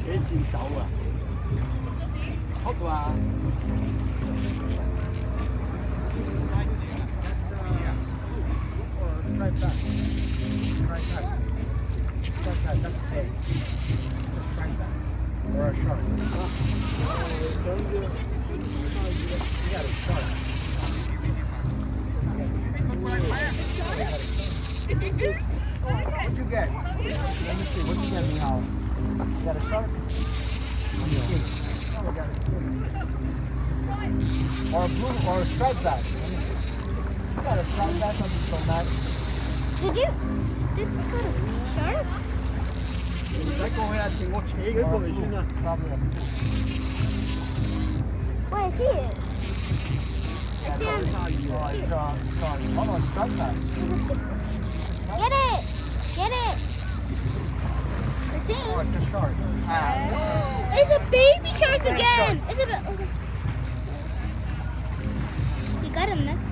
斜線走啊，速啊！Right back. Right back. Right back. That's okay. Right back. Or a shark. You got a shark. What'd you get? Let me see. What'd you get, Mihal? You got a shark? Let me see. Oh, we got a or a blue or a striped bass. Let me see. You got a striped bass on the stomach. Did you? This is got a shark? Probably a Where is he? I see him. Oh, it's a striped bass. Get it! Get it! I think. Oh, it's a shark. It's a baby shark again! It's a okay. You got him next.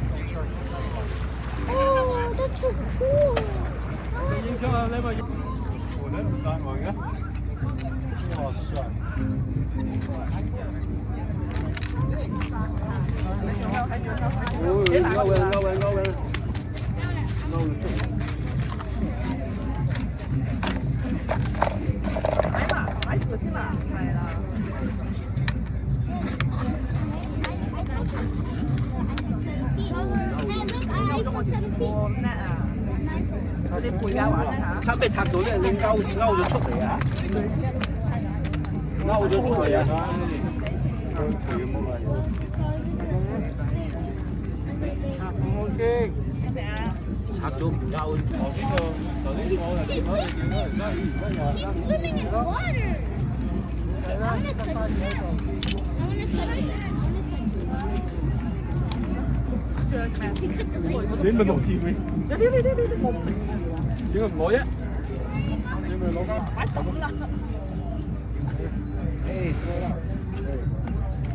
Oh, that's so cool. Chắc bị thằng tối lên ngâu rồi chụp đấy à? Ngâu rồi chụp đấy à? Ok. Chắc chụp ngâu. He's swimming in water. I want to touch him. I want to touch him. Đến mình nổi chìm đi. Chỉ cần ngồi á. Nhưng mà nó bãi tổng lắm. Hey,